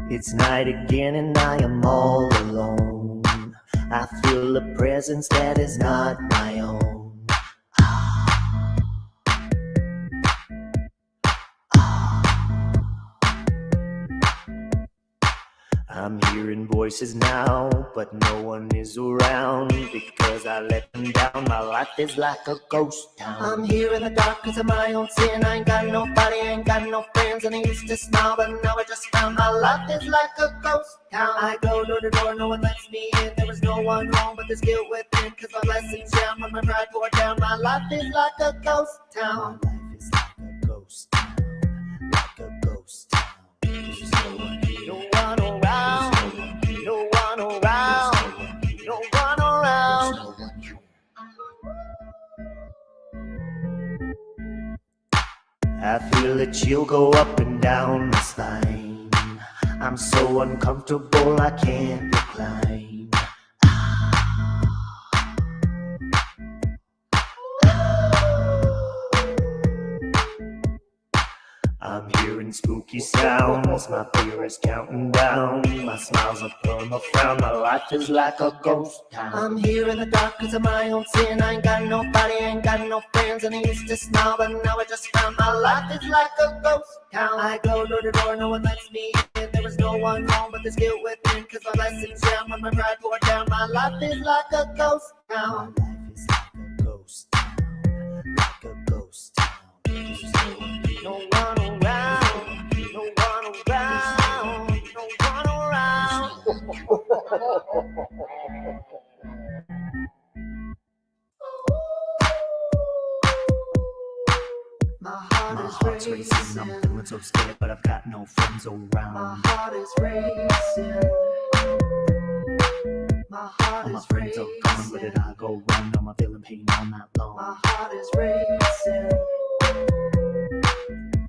It's night again and I am all alone. I feel a presence that is not my own. I'm hearing voices now, but no one is around because I let them down. My life is like a ghost town. I'm here in the dark cause of my own sin. I ain't got nobody, ain't got no friends. And I used to smile, but now I just found my life is like a ghost town. I go door to door, no one lets me in. There is no one home, but there's guilt within. Cause my blessings down when my pride poured down. My life is like a ghost town. My life is like a ghost town. Like a ghost town. There's no one here. No one around. No one around. No one around. I feel a chill go up and down my spine. I'm so uncomfortable I can't recline. I'm hearing spooky sounds, my fear is counting down. My smile's a perma frown, my life is like a ghost town. I'm here in the dark cause of my own sin. I ain't got nobody, ain't got no friends. And I used to smile, but now I just found my life is like a ghost town. I go door to door, no one lets me in. There is no one home, but there's guilt within. Cause my blessings down when my pride poured down. My life is like a ghost town. My life is like a ghost town. Like a ghost town. There's no one around, no one around, no one around. My heart's racing, I'm feeling so scared, but I've got no friends around. My heart is racing. My heart all my friends are gone, where did I go wrong? Now I'm feeling pain all night long. My heart is racing.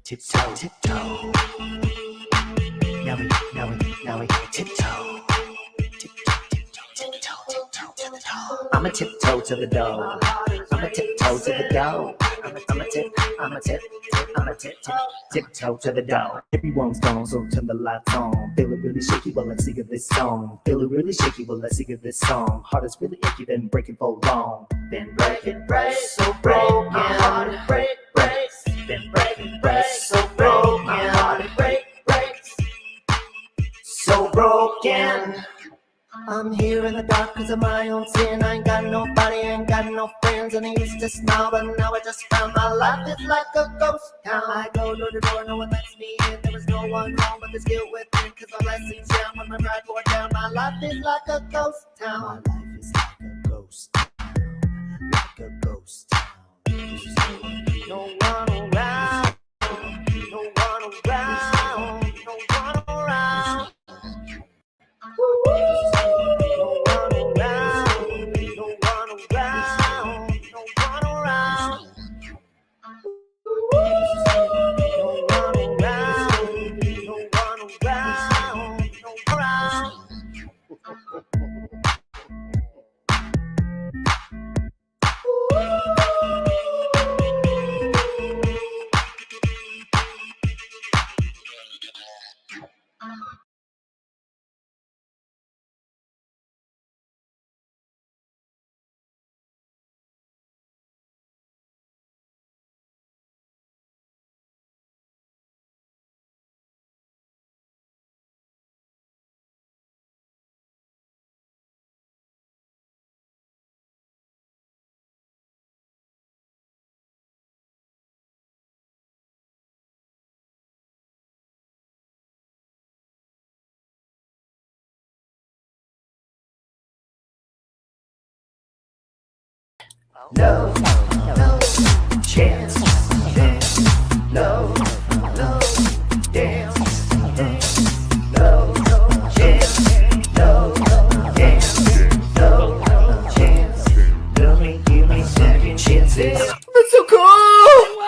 Tiptoe, tiptoe. Now we tiptoe. Tiptoe, tiptoe, tiptoe, tiptoe, tiptoe. I'ma tiptoe to the door. I'ma tiptoe to the door. Tiptoe to the door. Everyone's gone, so turn the lights on. Feeling really shaky, well let's sing this song. Feeling really shaky, well let's sing this song. Heart is really achy, been breaking for long. Been breaking, so broken. My heart is breaks. Been breaking, so broken. My heart is breaks. So broken. I'm here in the dark cause of my own sin. I ain't got nobody, ain't got no friends. And I used to smile, but now I just found my life is like a ghost town. I go door to door, no one lets me in. There is no one home, but there's guilt within. Cause my blessings down when my pride poured down. My life is like a ghost town. My life is like a ghost town. Like a ghost town. There's no one around. No one around. No one around. No one around, no one around, no one around. No one around, no one around, no one around. No chance, no dance, no chance, no dance, no chance. Love me, give me second chances. That's so cool!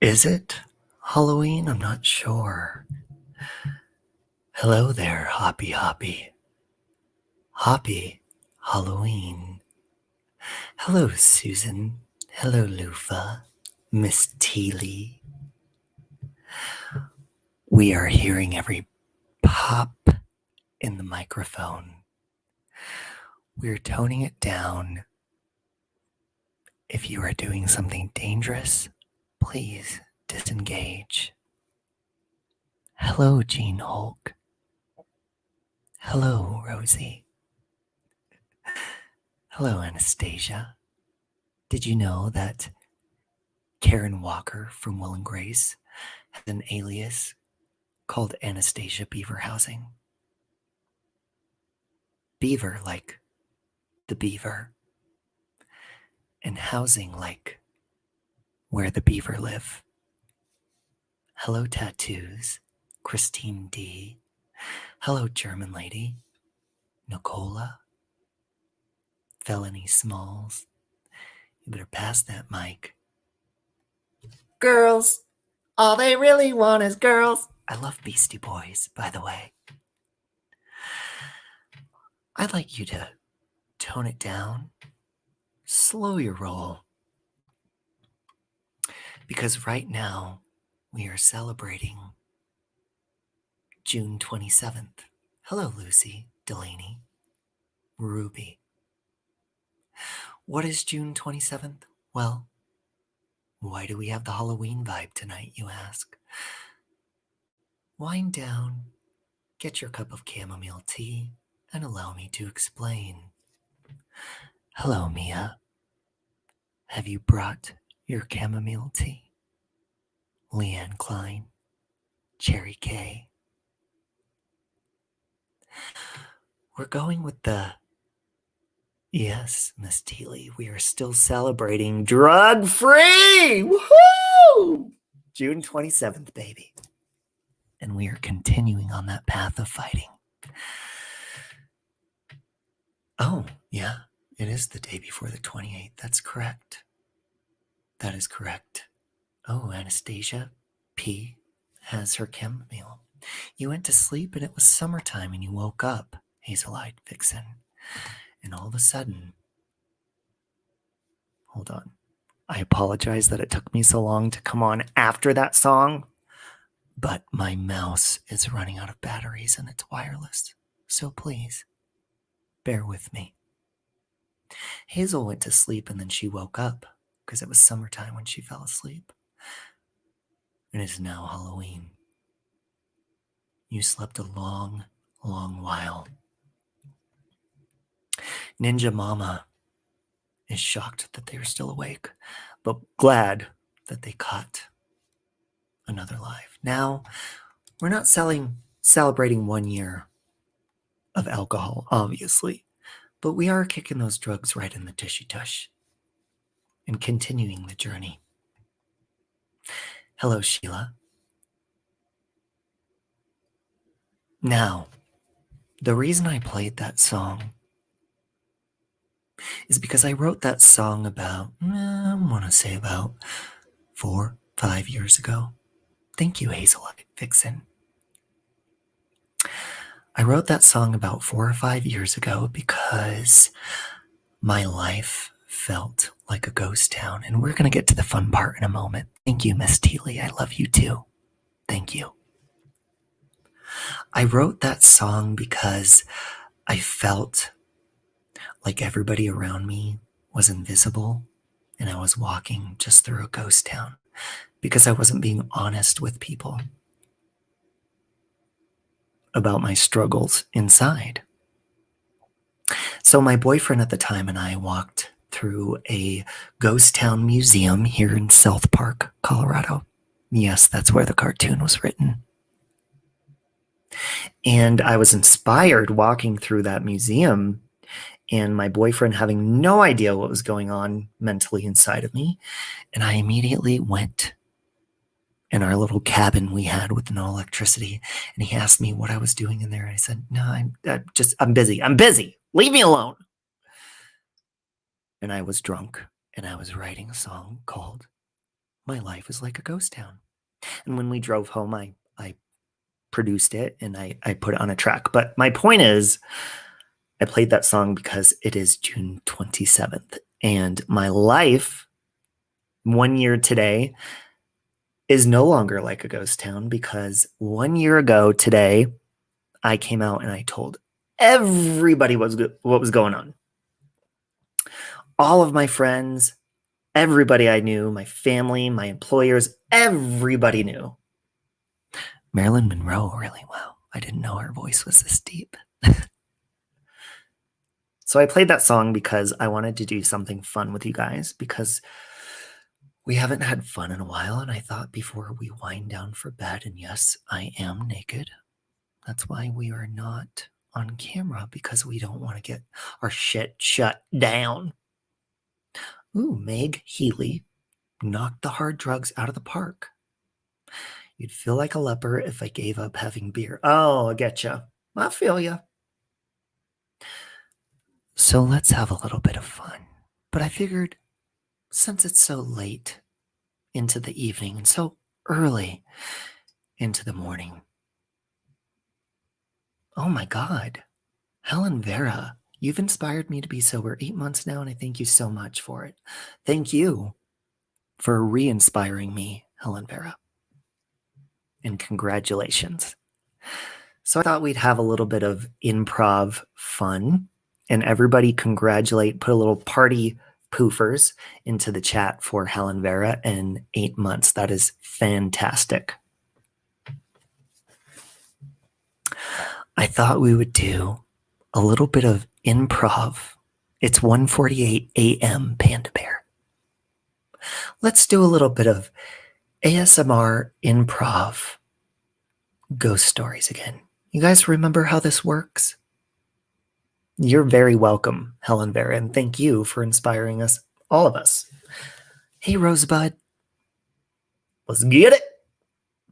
is it Halloween? I'm not sure. Hello there, Hoppy Hoppy. Happy Halloween. Hello, Susan. Hello, Lufa. Miss Teely. We are hearing every pop in the microphone. We're toning it down. If you are doing something dangerous, please disengage. Hello, Jean Hulk. Hello, Rosie. Hello, Anastasia. Did you know that Karen Walker from Will and Grace has an alias called Anastasia Beaverhousing? Beaver like the beaver, and housing like where the beaver live. Hello, Tattoos, Christine D. Hello, German lady, Nicola. Felony Smalls. You better pass that mic. Girls, all they really want is girls. I love Beastie Boys, by the way. I'd like you to tone it down, slow your roll, because right now we are celebrating June 27th. Hello, Lucy, Delaney, Ruby. What is June 27th? Well, why do we have the Halloween vibe tonight, you ask? Wind down, get your cup of chamomile tea, and allow me to explain. Hello, Mia. Have you brought your chamomile tea? Leanne Klein, Cherry K. We're going with the... Yes, Miss Teely, we are still celebrating drug-free! Woohoo! June 27th, baby. And we are continuing on that path of fighting. Oh, yeah, it is the day before the 28th. That's correct. That is correct. Oh, Anastasia P has her chamomile. You went to sleep and it was summertime and you woke up, Hazel-eyed Vixen. And all of a sudden, hold on. I apologize that it took me so long to come on after that song, but my mouse is running out of batteries and it's wireless. So please, bear with me. Hazel went to sleep and then she woke up because it was summertime when she fell asleep. And it is now Halloween. You slept a long, long while. Ninja Mama is shocked that they are still awake, but glad that they caught another life. Now, we're not celebrating 1 year of alcohol, obviously, but we are kicking those drugs right in the tushy tush and continuing the journey. Hello, Sheila. Now, the reason I played that song is because I wrote that song about, I want to say about 4-5 years ago. Thank you, Hazel-eyed Vixen. I wrote that song about 4 or 5 years ago because my life felt like a ghost town. And we're going to get to the fun part in a moment. Thank you, Miss Teely. I love you too. Thank you. I wrote that song because I felt like everybody around me was invisible and I was walking just through a ghost town because I wasn't being honest with people about my struggles inside. So my boyfriend at the time and I walked through a ghost town museum here in South Park, Colorado. Yes, that's where the cartoon was written. And I was inspired walking through that museum and my boyfriend having no idea what was going on mentally inside of me. And I immediately went in our little cabin we had with no electricity. And he asked me what I was doing in there. And I said, no, I'm busy. I'm busy. Leave me alone. And I was drunk and I was writing a song called my life is like a ghost town. And when we drove home, I produced it and I put it on a track. But my point is, I played that song because it is June 27th. And my life, 1 year today, is no longer like a ghost town because 1 year ago today, I came out and I told everybody what was going on. All of my friends, everybody I knew, my family, my employers, everybody knew Marilyn Monroe really well. I didn't know her voice was this deep. So I played that song because I wanted to do something fun with you guys because we haven't had fun in a while. And I thought before we wind down for bed, and yes, I am naked. That's why we are not on camera, because we don't want to get our shit shut down. Ooh, Meg Healy knocked the hard drugs out of the park. You'd feel like a leper if I gave up having beer. Oh, I getcha. I feel ya. So let's have a little bit of fun. But I figured, since it's so late into the evening and so early into the morning. Oh my God. Helen Vera, you've inspired me to be sober 8 months now, and I thank you so much for it. Thank you for re-inspiring me, Helen Vera. And congratulations. So I thought we'd have a little bit of improv fun, and everybody congratulate, put a little party poofers into the chat for Helen Vera in 8 months. That is fantastic. I thought we would do a little bit of improv. It's 1:48 a.m. Panda Bear. Let's do a little bit of ASMR improv ghost stories again. You guys remember how this works? You're very welcome, Helen Vera, and thank you for inspiring us, all of us. Hey, Rosebud. Let's get it.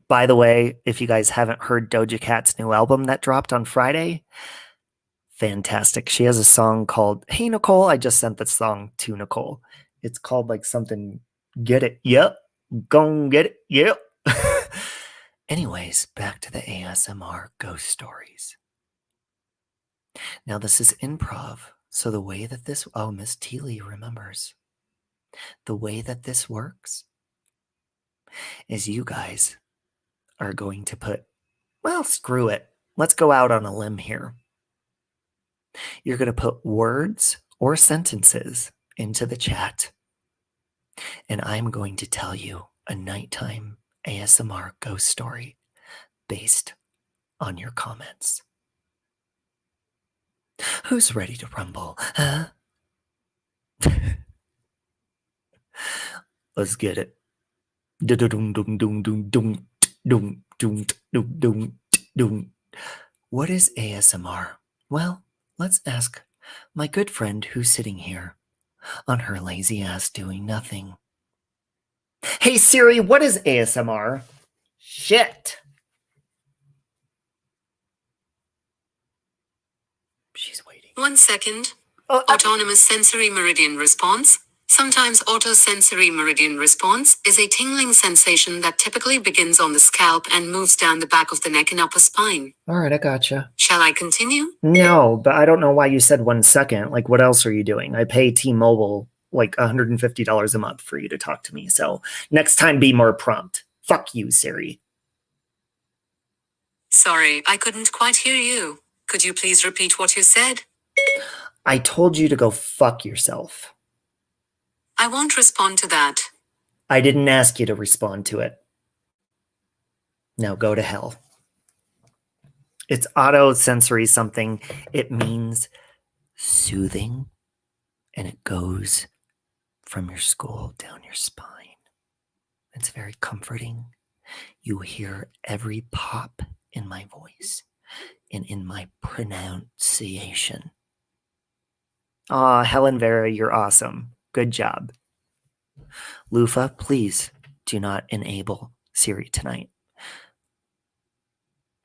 By the way, if you guys haven't heard Doja Cat's new album that dropped on Friday, fantastic. She has a song called Hey, Nicole. I just sent that song to Nicole. It's called like something, get it, yep, gon' get it, yep. Anyways, back to the ASMR ghost stories. Now, this is improv. So the way that this, oh, Miss Teely remembers. The way that this works is you guys are going to put, well, screw it. Let's go out on a limb here. You're going to put words or sentences into the chat. And I'm going to tell you a nighttime ASMR ghost story based on your comments. Who's ready to rumble? Huh? Let's get it. What is ASMR? Well, let's ask my good friend who's sitting here on her lazy ass doing nothing. Hey Siri, what is ASMR? Shit. She's waiting. 1 second. Autonomous sensory meridian response. Sometimes autosensory meridian response is a tingling sensation that typically begins on the scalp and moves down the back of the neck and upper spine. All right, I gotcha. Shall I continue? No, but I don't know why you said 1 second. Like, what else are you doing? I pay T-Mobile like $150 a month for you to talk to me. So next time, be more prompt. Fuck you, Siri. Sorry, I couldn't quite hear you. Could you please repeat what you said? I told you to go fuck yourself. I won't respond to that. I didn't ask you to respond to it. Now go to hell. It's auto-sensory something. It means soothing, and it goes from your skull down your spine. It's very comforting. You hear every pop in my voice and in my pronunciation. Aw, Helen Vera, you're awesome. Good job. Lufa, please do not enable Siri tonight.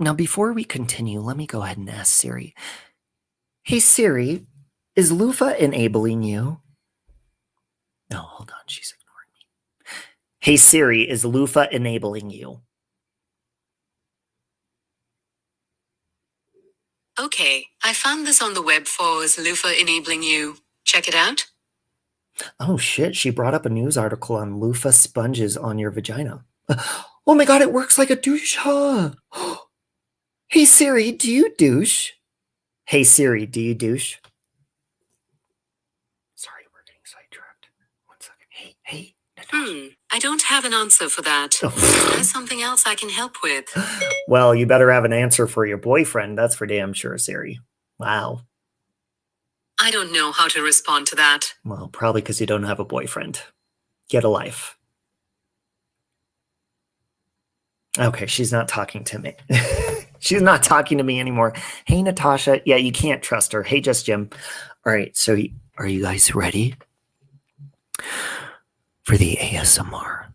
Now, before we continue, let me go ahead and ask Siri. Hey, Siri, is Lufa enabling you? No, hold on. She's ignoring me. Hey Siri, is Lufa enabling you? Okay, I found this on the web for Is Loofah enabling you. Check it out. Oh shit, she brought up a news article on loofah sponges on your vagina. Oh my god, it works like a douche, huh? Hey Siri, do you douche? Hey Siri, do you douche? Sorry, we're getting sidetracked. 1 second. Hey, Natasha. I don't have an answer for that. There's something else I can help with. Well, you better have an answer for your boyfriend. That's for damn sure, Siri. Wow. I don't know how to respond to that. Well, probably because you don't have a boyfriend. Get a life. Okay, she's not talking to me. She's not talking to me anymore. Hey, Natasha. Yeah, you can't trust her. Hey, Just Jim. All right, so are you guys ready for the ASMR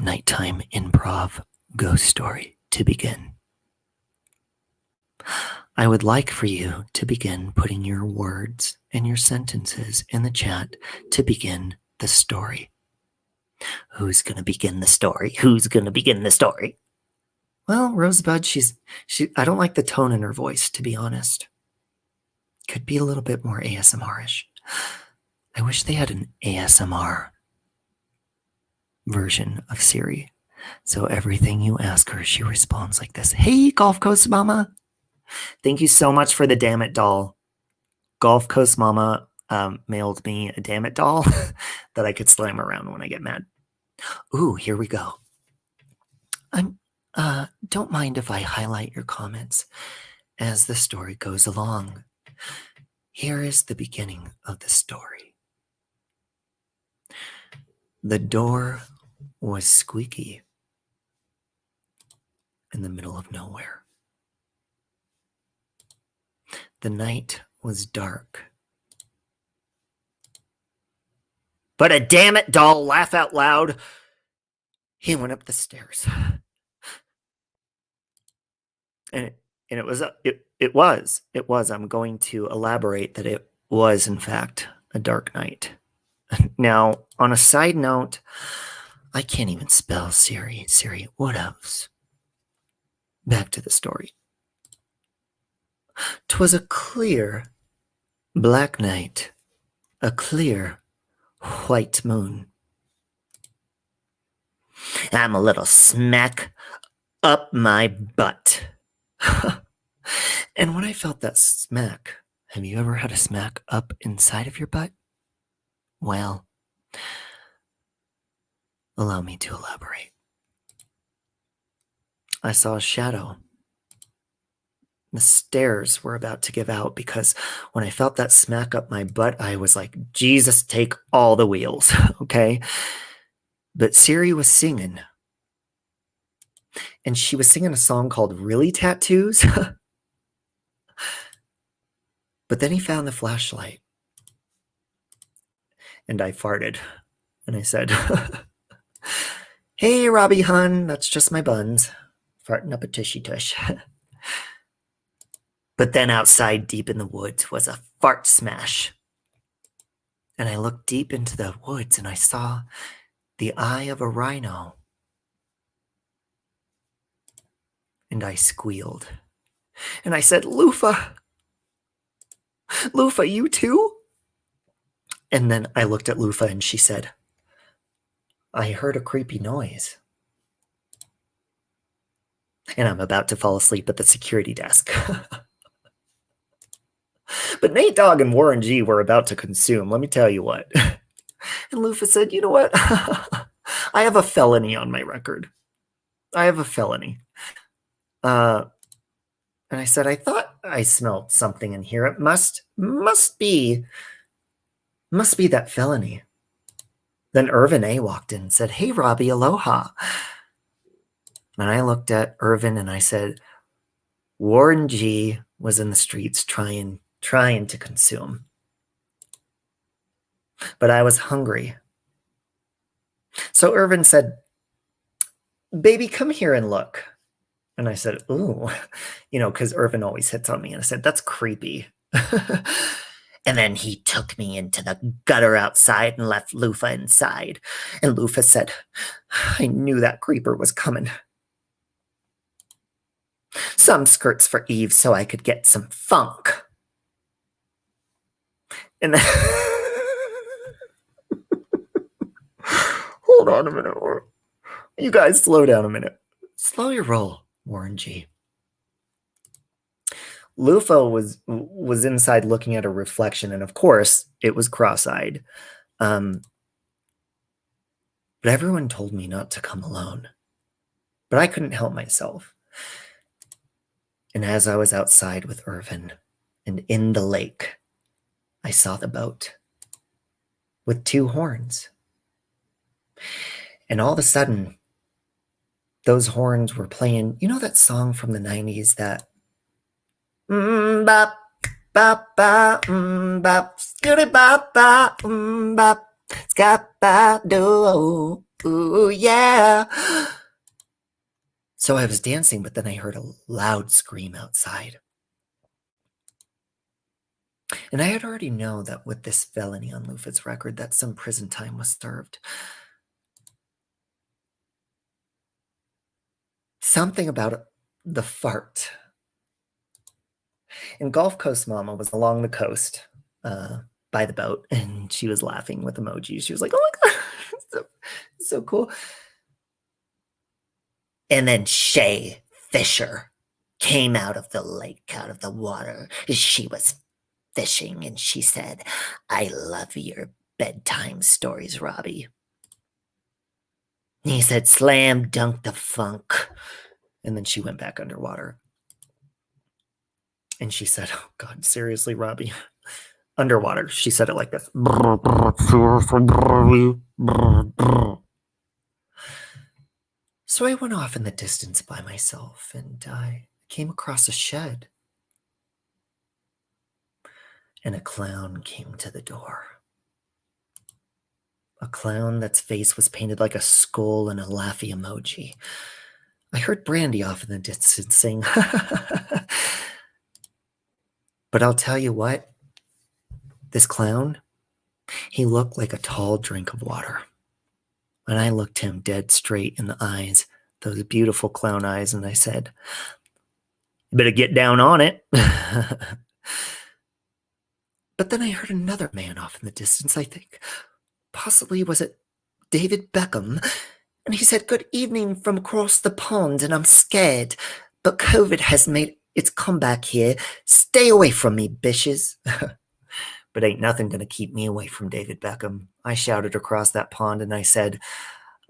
nighttime improv ghost story to begin? I would like for you to begin putting your words and your sentences in the chat to begin the story. Who's going to begin the story? Who's going to begin the story? Well, Rosebud, I don't like the tone in her voice, to be honest. Could be a little bit more ASMR-ish. I wish they had an ASMR version of Siri. So everything you ask her, she responds like this. Hey, Gulf Coast Mama. Thank you so much for the Damn It doll. Gulf Coast Mama mailed me a Damn It doll that I could slam around when I get mad. Ooh, here we go. Don't mind if I highlight your comments as the story goes along. Here is the beginning of the story. The door was squeaky in the middle of nowhere. The night was dark. But a damn it doll, laugh out loud. He went up the stairs. And it was, I'm going to elaborate that it was, in fact, a dark night. Now, on a side note, I can't even spell Siri. Siri, what else? Back to the story. 'Twas a clear, black night, a clear, white moon. I'm a little smack up my butt. And when I felt that smack, have you ever had a smack up inside of your butt? Well, allow me to elaborate. I saw a shadow. The stairs were about to give out because when I felt that smack up my butt, I was like, Jesus, take all the wheels, okay? But Siri was singing. And she was singing a song called Really Tattoos. But then he found the flashlight. And I farted. And I said, hey, Robbie hun, that's just my buns. Farting up a tushy tush. But then outside deep in the woods was a fart smash. And I looked deep into the woods and I saw the eye of a rhino. And I squealed. And I said, Lufa, you too? And then I looked at Lufa and she said, I heard a creepy noise. And I'm about to fall asleep at the security desk. But Nate Dogg and Warren G were about to consume, let me tell you what. And Lufa said, you know what? I have a felony on my record. I have a felony. And I said, I thought I smelled something in here. It must be that felony. Then Irvin A walked in and said, hey, Robbie, aloha. And I looked at Irvin and I said, Warren G was in the streets trying to consume. But I was hungry. So Irvin said, baby, come here and look. And I said, ooh, because Irvin always hits on me. And I said, that's creepy. And then he took me into the gutter outside and left Lufa inside. And Lufa said, I knew that creeper was coming. Some skirts for Eve so I could get some funk. And then hold on a minute. You guys slow down a minute. Slow your roll, Warren G. Lufa was inside looking at a reflection, and of course, it was cross-eyed. But everyone told me not to come alone. But I couldn't help myself. And as I was outside with Irvin and in the lake, I saw the boat with two horns. And all of a sudden, those horns were playing, you know that song from the 90s that bop, bop, bop, bop, skitty bop, bop, bop, skap, bop, do, ooh, yeah. So I was dancing, but then I heard a loud scream outside. And I had already known that with this felony on Lufa's record that some prison time was served. Something about the fart. And Gulf Coast Mama was along the coast by the boat, and she was laughing with emojis. She was like, oh my God, so cool. And then Shay Fisher came out of the lake, out of the water. She was fishing, and she said, I love your bedtime stories, Robbie. And he said, slam dunk the funk. And then she went back underwater. And she said, oh God, seriously, Robbie? Underwater. She said it like this. So I went off in the distance by myself, and I came across a shed. And a clown came to the door. A clown that's face was painted like a skull and a laughy emoji. I heard Brandy off in the distance sing. But I'll tell you what, this clown, he looked like a tall drink of water. And I looked him dead straight in the eyes, those beautiful clown eyes, and I said, you better get down on it. But then I heard another man off in the distance, I think. Possibly was it David Beckham? And he said, good evening from across the pond, and I'm scared, but COVID has made its comeback here. Stay away from me, bitches. But ain't nothing gonna keep me away from David Beckham. I shouted across that pond and I said,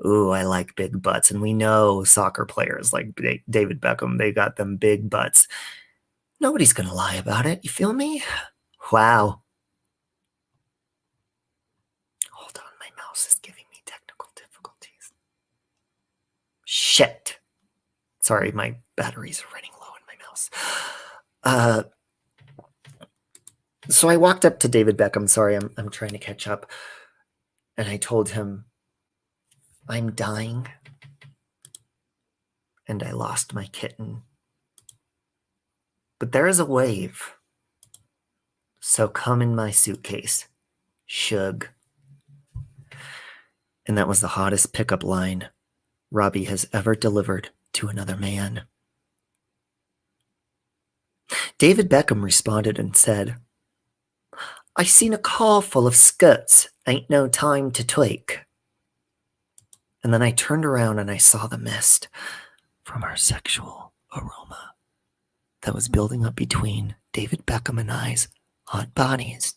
ooh, I like big butts. And we know soccer players like David Beckham, they got them big butts. Nobody's gonna lie about it, you feel me? Wow. Hold on, my mouse is giving me technical difficulties. Shit. Sorry, my batteries are running low in my mouse. So I walked up to David Beckham. Sorry, I'm trying to catch up. And I told him, I'm dying. And I lost my kitten. But there is a wave. So come in my suitcase. Shug. And that was the hottest pickup line Robbie has ever delivered to another man. David Beckham responded and said, I seen a car full of skirts. Ain't no time to tweak. And then I turned around and I saw the mist from our sexual aroma that was building up between David Beckham and I's hot bodies.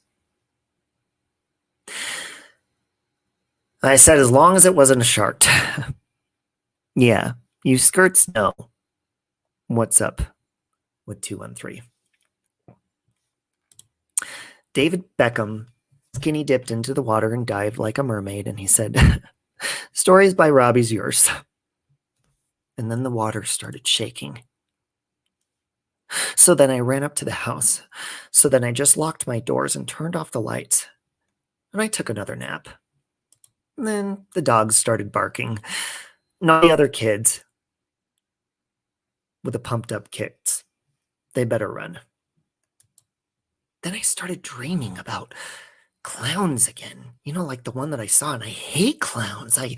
I said, as long as it wasn't a shark. Yeah, you skirts know what's up with 213. David Beckham skinny dipped into the water and dived like a mermaid, and he said, stories by Robbie's yours. And then the water started shaking. So then I ran up to the house. So then I just locked my doors and turned off the lights. And I took another nap. And then the dogs started barking. Not the other kids with the pumped up kicks. They better run. then I started dreaming about clowns again. You know, like the one that I saw, and I hate clowns. I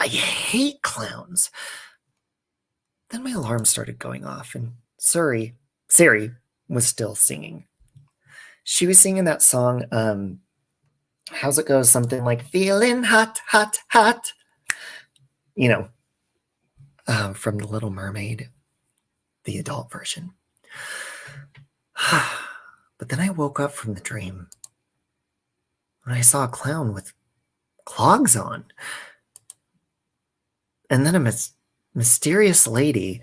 hate clowns. Then my alarm started going off, and Siri was still singing. She was singing that song, how's it go? Something like feeling hot, hot, hot. You know, from The Little Mermaid, the adult version. But then I woke up from the dream and I saw a clown with clogs on. And then a mysterious lady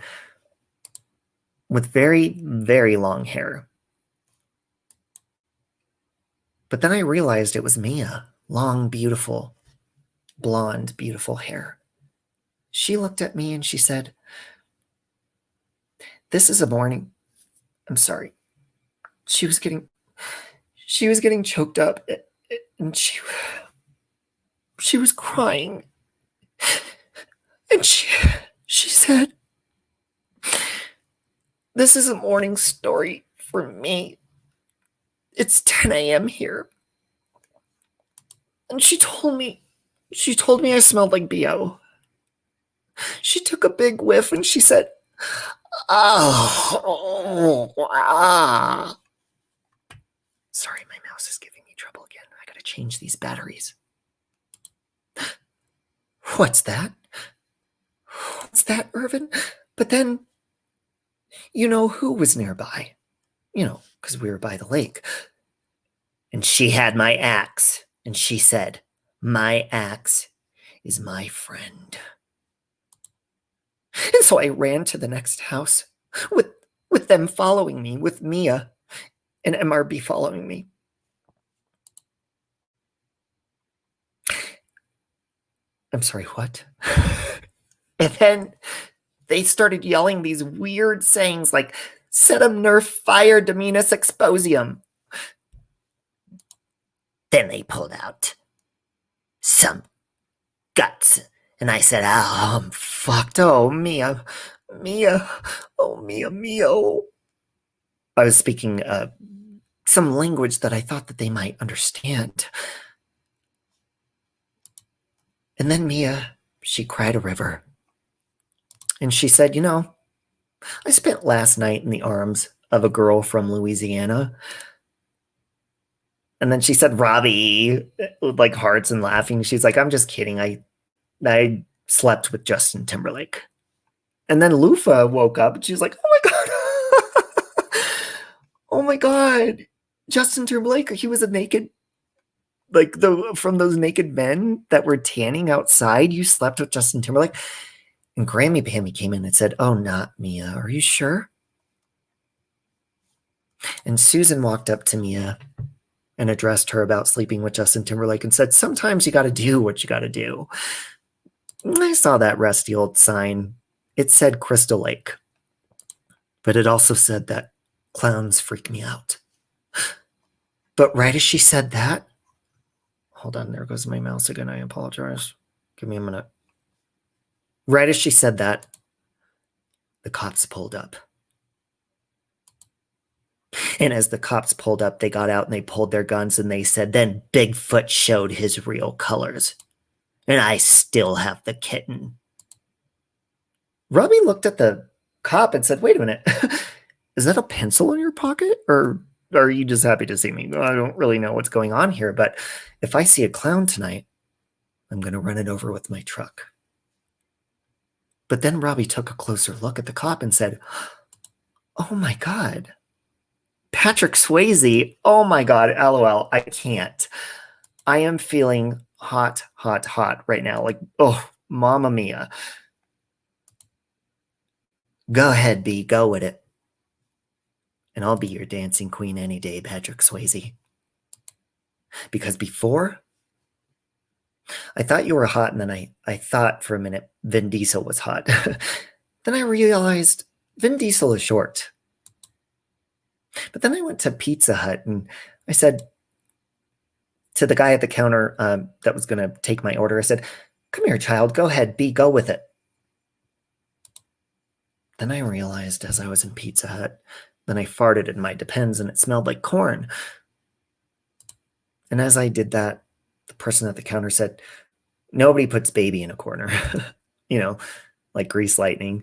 with very, very long hair. But then I realized it was Mia. Long, beautiful, blonde, beautiful hair. She looked at me and she said, "This is a morning." I'm sorry. She was getting choked up, and she was crying. And she said, "This is a morning story for me. It's 10 a.m. here." And she told me I smelled like BO. She took a big whiff and she said, "Oh, ah." Sorry, my mouse is giving me trouble again. I gotta change these batteries. What's that? What's that, Irvin? But then, you know who was nearby? You know, because we were by the lake. And she had my axe. And she said, "My axe is my friend." And so I ran to the next house with them following me, with Mia and MRB following me. I'm sorry, what? And then they started yelling these weird sayings like, "Sedum nerf fire dominus exposium." Then they pulled out some guts. And I said, "Oh, I'm fucked. Oh, Mia. Oh, Mia. I was speaking some language that I thought that they might understand. And then Mia, she cried a river. And she said, "You know, I spent last night in the arms of a girl from Louisiana." And then she said, "Robbie," with like hearts and laughing. She's like, "I'm just kidding. I slept with Justin Timberlake." And then Lufa woke up and she's like, "Oh my God." "Oh my God. Justin Timberlake, he was a naked, like from those naked men that were tanning outside. You slept with Justin Timberlake." And Grammy Pammy came in and said, "Oh, not Mia. Are you sure?" And Susan walked up to Mia and addressed her about sleeping with Justin Timberlake and said, "Sometimes you got to do what you got to do." And I saw that rusty old sign. It said Crystal Lake, but it also said that clowns freak me out. But right as she said that, hold on, there goes my mouse again. I apologize. Give me a minute. Right as she said that, the cops pulled up. And as the cops pulled up, they got out and they pulled their guns and they said, "Then Bigfoot showed his real colors. And I still have the kitten." Robbie looked at the cop and said, "Wait a minute. Is that a pencil in your pocket? Or are you just happy to see me? I don't really know what's going on here, but if I see a clown tonight, I'm going to run it over with my truck." But then Robbie took a closer look at the cop and said, "Oh my God. Patrick Swayze. Oh my God. LOL. I can't. I am feeling hot, hot, hot right now. Like, oh, Mamma Mia. Go ahead, B. Go with it. And I'll be your dancing queen any day, Patrick Swayze. Because before, I thought you were hot, and then I thought for a minute Vin Diesel was hot. Then I realized Vin Diesel is short. But then I went to Pizza Hut, and I said to the guy at the counter that was going to take my order, I said, "Come here, child. Go ahead, B. Go with it." Then I realized as I was in Pizza Hut Then I farted in my Depends and it smelled like corn. And as I did that, the person at the counter said, nobody puts baby in a corner, like Grease Lightning.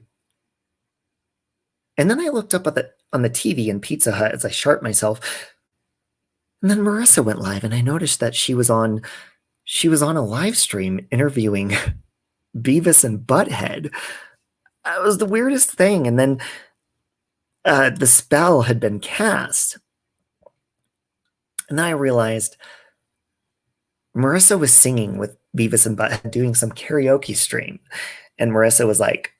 And then I looked up on the TV in Pizza Hut as I sharped myself. And then Marissa went live and I noticed that she was on a live stream interviewing Beavis and Butthead. It was the weirdest thing. And then the spell had been cast. And then I realized Marissa was singing with Beavis and Butthead doing some karaoke stream. And Marissa was like,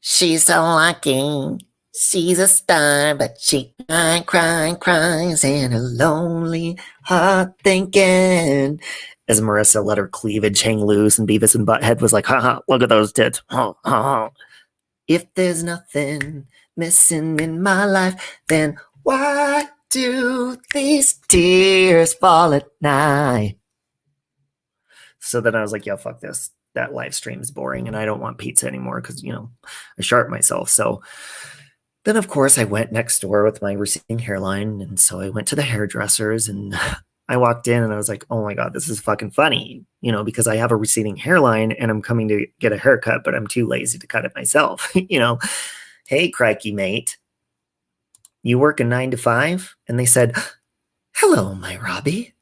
she's so lucky. She's a star, but she cries in a lonely heart thinking. As Marissa let her cleavage hang loose and Beavis and Butthead was like, haha, look at those tits. If there's nothing missing in my life, then why do these tears fall at night? So then I was like, yeah, fuck this. That live stream is boring and I don't want pizza anymore because, I sharp myself. So then, of course, I went next door with my receding hairline. And so I went to the hairdressers and I walked in and I was like, oh my God, this is fucking funny, because I have a receding hairline and I'm coming to get a haircut, but I'm too lazy to cut it myself. Hey, crikey, mate, you work a 9 to 5? And they said, hello, my Robbie.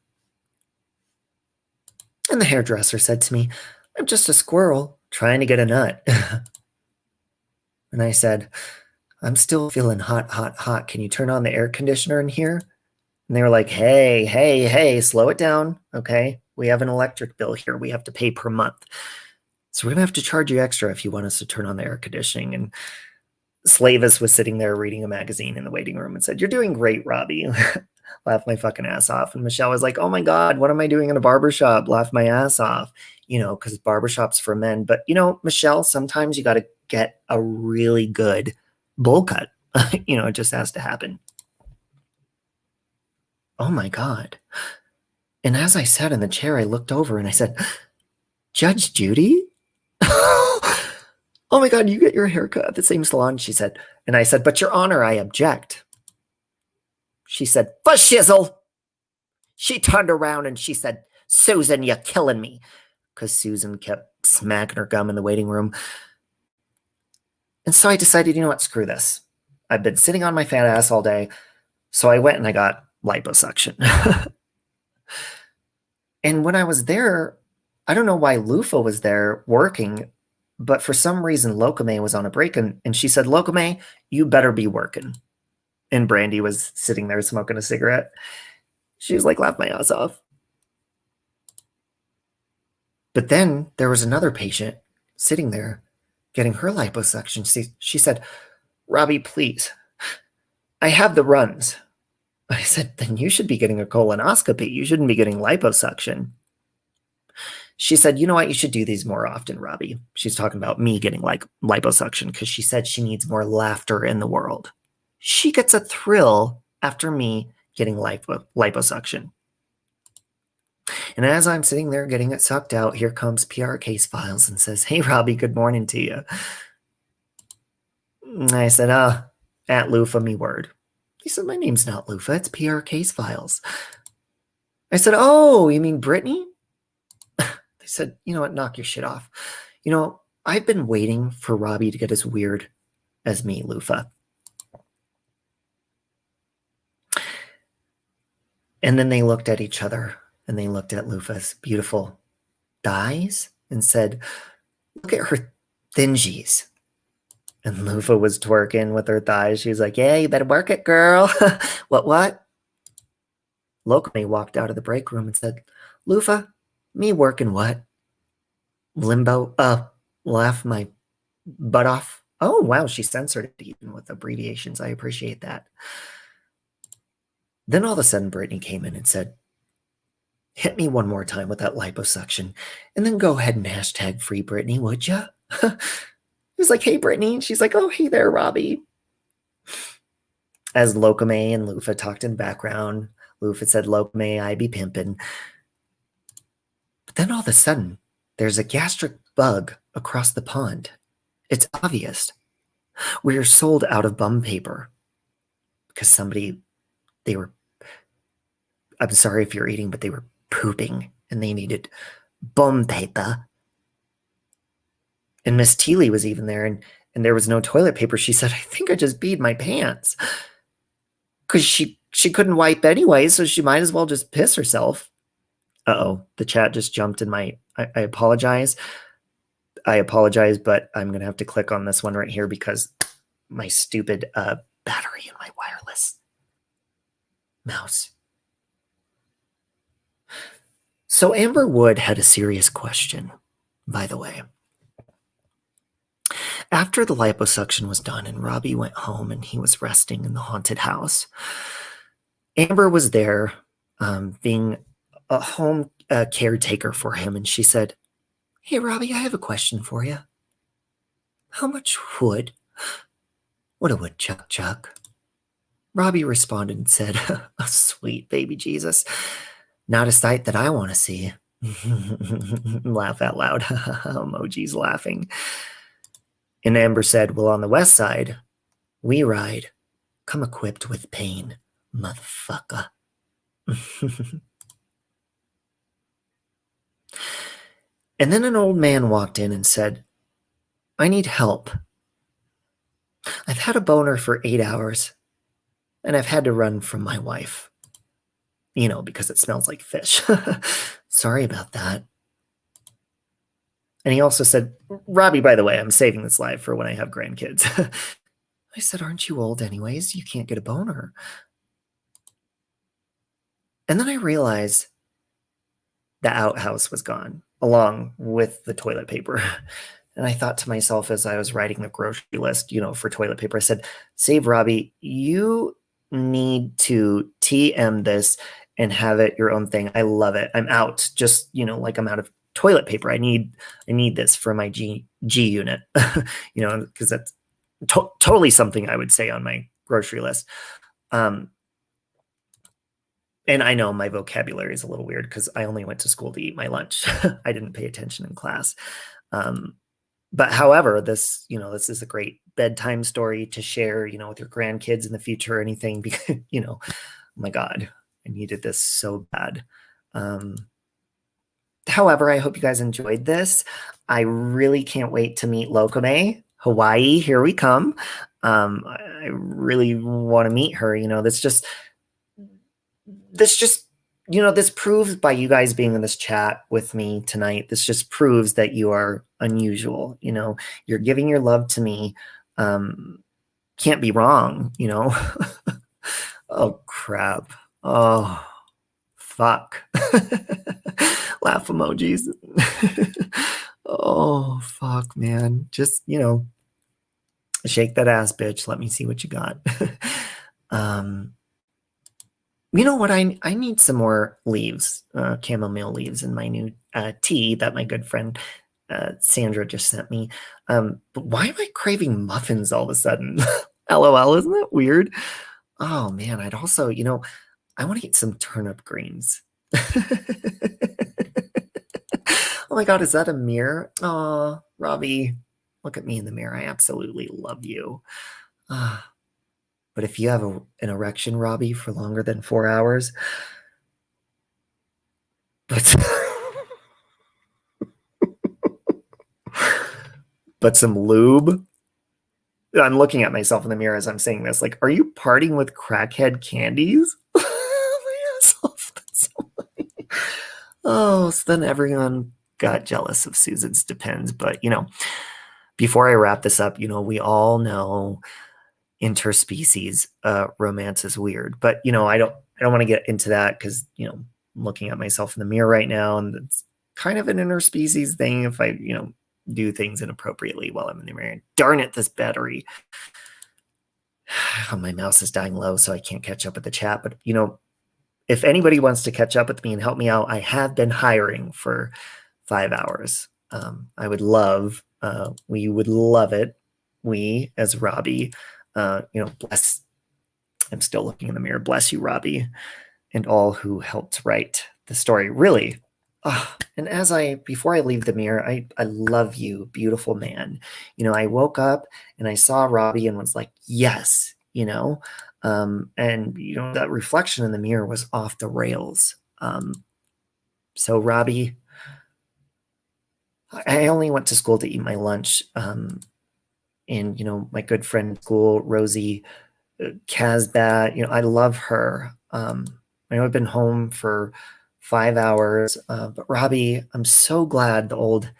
And the hairdresser said to me, I'm just a squirrel trying to get a nut. And I said, I'm still feeling hot, hot, hot. Can you turn on the air conditioner in here? And they were like, hey, slow it down. Okay. We have an electric bill here. We have to pay per month. So we're going to have to charge you extra if you want us to turn on the air conditioning. And Slavis was sitting there reading a magazine in the waiting room and said, you're doing great, Robbie. Laughed my fucking ass off. And Michelle was like, oh my God, what am I doing in a barbershop? Laughed my ass off, because barbershop's for men. But, Michelle, sometimes you got to get a really good bowl cut. It just has to happen. Oh my God. And as I sat in the chair, I looked over and I said, Judge Judy? Oh my God, you get your haircut at the same salon, she said. And I said, but Your Honor, I object. She said, for shizzle. She turned around and she said, Susan, you're killing me. Because Susan kept smacking her gum in the waiting room. And so I decided, you know what, screw this. I've been sitting on my fat ass all day. So I went and I got liposuction. And when I was there, I don't know why Lufa was there working, but for some reason, Lokame was on a break. And she said, Lokame, you better be working. And Brandy was sitting there smoking a cigarette. She was like, laugh my ass off. But then there was another patient sitting there getting her liposuction. She said, Robbie, please, I have the runs. I said, then you should be getting a colonoscopy. You shouldn't be getting liposuction. She said, you know what? You should do these more often, Robbie. She's talking about me getting like liposuction because she said she needs more laughter in the world. She gets a thrill after me getting liposuction. And as I'm sitting there getting it sucked out, here comes PR Case Files and says, hey, Robbie, good morning to you. And I said, at Lufa, me word. He said, my name's not Lufa, it's PR Case Files. I said, oh, you mean Brittany? They said, you know what, knock your shit off. I've been waiting for Robbie to get as weird as me, Lufa. And then they looked at each other and they looked at Lufa's beautiful thighs and said, look at her thingies. And Lufa was twerking with her thighs. She was like, yeah, you better work it, girl. What? Lokame walked out of the break room and said, Lufa, me working what? Limbo, laugh my butt off. Oh, wow, she censored it even with abbreviations. I appreciate that. Then all of a sudden, Brittany came in and said, hit me one more time with that liposuction, and then go ahead and hashtag free Brittany, would ya? He was like, hey, Brittany. And she's like, oh, hey there, Robbie. As Lokame and Lufa talked in the background, Lufa said, Lokame, I be pimpin'. But then all of a sudden, there's a gastric bug across the pond. It's obvious. We're sold out of bum paper. because they were, I'm sorry if you're eating, but they were pooping and they needed bum paper. And Miss Teely was even there, and there was no toilet paper. She said, I think I just peed my pants. Because she couldn't wipe anyway, so she might as well just piss herself. Uh-oh, the chat just jumped in my, I apologize. I apologize, but I'm going to have to click on this one right here because my stupid battery in my wireless mouse. So Amber Wood had a serious question, by the way. After the liposuction was done and Robbie went home and he was resting in the haunted house, Amber was there being a home caretaker for him, and she said, hey, Robbie, I have a question for you. How much wood? What a woodchuck, Chuck. Robbie responded and said, oh, sweet baby Jesus, not a sight that I want to see. Laugh out loud. Emojis laughing. And Amber said, well, on the west side, we ride. Come equipped with pain, motherfucker. And then an old man walked in and said, I need help. I've had a boner for 8 hours, and I've had to run from my wife. You know, because it smells like fish. Sorry about that. And he also said, Robbie, by the way, I'm saving this live for when I have grandkids. I said, aren't you old anyways? You can't get a boner. And then I realized the outhouse was gone, along with the toilet paper. And I thought to myself as I was writing the grocery list, you know, for toilet paper, I said, save Robbie, you need to TM this and have it your own thing. I love it. I'm out. Just, you know, like I'm out of toilet paper. I need this for my G unit, you know, because that's totally something I would say on my grocery list. And I know my vocabulary is a little weird because I only went to school to eat my lunch. I didn't pay attention in class. But however, this is a great bedtime story to share, you know, with your grandkids in the future or anything, because, you know, oh my God, I needed this so bad. However, I hope you guys enjoyed this. I really can't wait to meet Lokame. Hawaii, here we come. I really want to meet her. You know, this just, you know, this proves by you guys being in this chat with me tonight, this just proves that you are unusual. You know, you're giving your love to me. Can't be wrong, you know. Oh, crap. Oh, fuck. Laugh emojis. Oh, fuck, man. Just, you know, shake that ass, bitch. Let me see what you got. You know what? I need some more leaves, chamomile leaves in my new tea that my good friend Sandra just sent me. But why am I craving muffins all of a sudden? LOL, isn't that weird? Oh, man. I'd also, you know, I want to eat some turnip greens. Oh, my God. Is that a mirror? Oh, Robbie, look at me in the mirror. I absolutely love you. But if you have an erection, Robbie, for longer than 4 hours, but some lube. I'm looking at myself in the mirror as I'm saying this. Like, are you partying with crackhead candies? Oh, so then everyone got jealous of Susan's Depends. But, you know, before I wrap this up, you know, we all know interspecies romance is weird. But, you know, I don't want to get into that because, you know, I'm looking at myself in the mirror right now, and it's kind of an interspecies thing if I, you know, do things inappropriately while I'm in the mirror. Darn it, this battery. Oh, my mouse is dying low, so I can't catch up with the chat. But, you know, if anybody wants to catch up with me and help me out, I have been hiring for 5 hours. I would love, we would love it. We, as Robbie, you know, bless, I'm still looking in the mirror. Bless you, Robbie, and all who helped write the story. Really. And before I leave the mirror, I love you, beautiful man. You know, I woke up and I saw Robbie and was like, yes, you know? And, that reflection in the mirror was off the rails. So Robbie, I only went to school to eat my lunch. And, my good friend at school, Rosie Casbat, I love her. I know I've been home for 5 hours, but Robbie, I'm so glad the old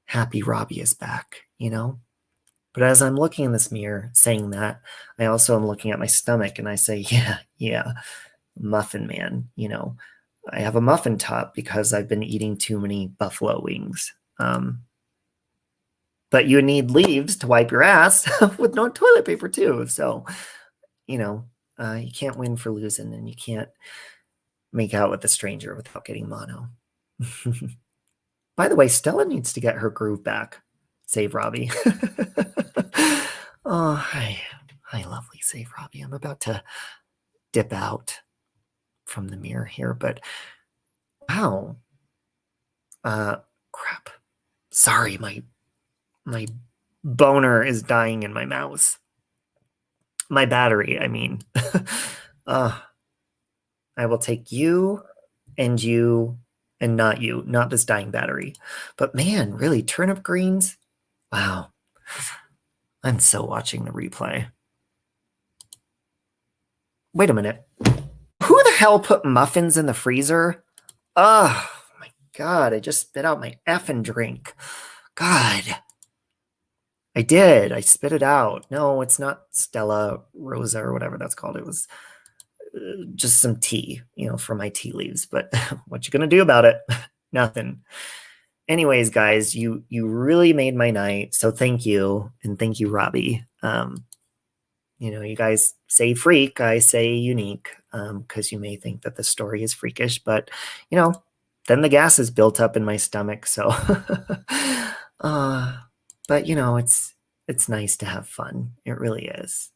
happy Robbie is back, But as I'm looking in this mirror saying that, I also am looking at my stomach and I say, yeah, muffin man, I have a muffin top because I've been eating too many buffalo wings. But you need leaves to wipe your ass with no toilet paper too. So, you can't win for losing, and you can't make out with a stranger without getting mono. By the way, Stella needs to get her groove back. Save Robbie. Oh, hi, lovely Save Robbie. I'm about to dip out from the mirror here, but wow. Crap. Sorry, my boner is dying in my mouse. My battery, I mean. I will take you and not this dying battery. But man, really, turnip greens? Wow. I'm so watching the replay. Wait a minute. Who the hell put muffins in the freezer? Oh, my God. I just spit out my effing drink. God. I did. I spit it out. No, it's not Stella Rosa or whatever that's called. It was just some tea, from my tea leaves. But what you gonna do about it? Nothing. Anyways, guys, you really made my night. So thank you. And thank you, Robbie. You guys say freak, I say unique, because you may think that the story is freakish, but then the gas is built up in my stomach. So but it's nice to have fun. It really is.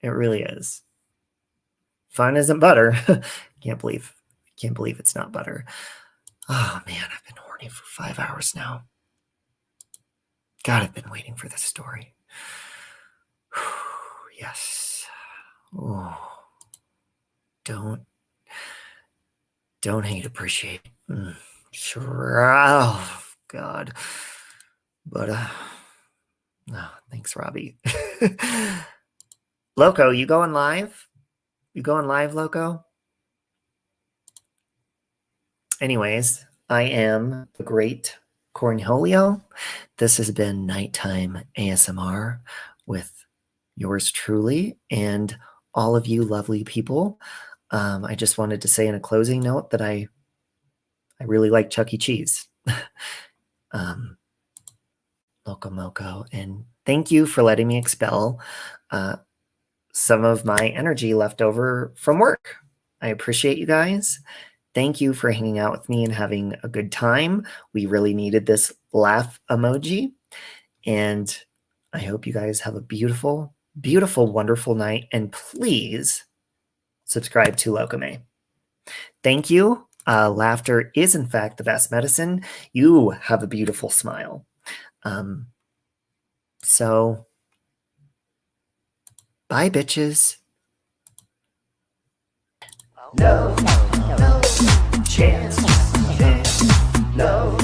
It really is. Fun isn't butter. Can't believe it's not butter. Oh man, I've been horny for 5 hours now. God, I've been waiting for this story. Yes. Oh. Don't hate, appreciate. Sure. Oh, God. But no, thanks, Robbie. Loco, you going live? You going live, Loco? Anyways, I am the great Cornholio. This has been Nighttime ASMR with yours truly and all of you lovely people. I just wanted to say in a closing note that I really like Chuck E. Cheese. Loco Moco. And thank you for letting me expel some of my energy left over from work. I appreciate you guys. Thank you for hanging out with me and having a good time. We really needed this laugh emoji. And I hope you guys have a beautiful, beautiful, wonderful night. And please subscribe to Locome. Thank you. Laughter is, in fact, the best medicine. You have a beautiful smile. So, bye, bitches. No chance, no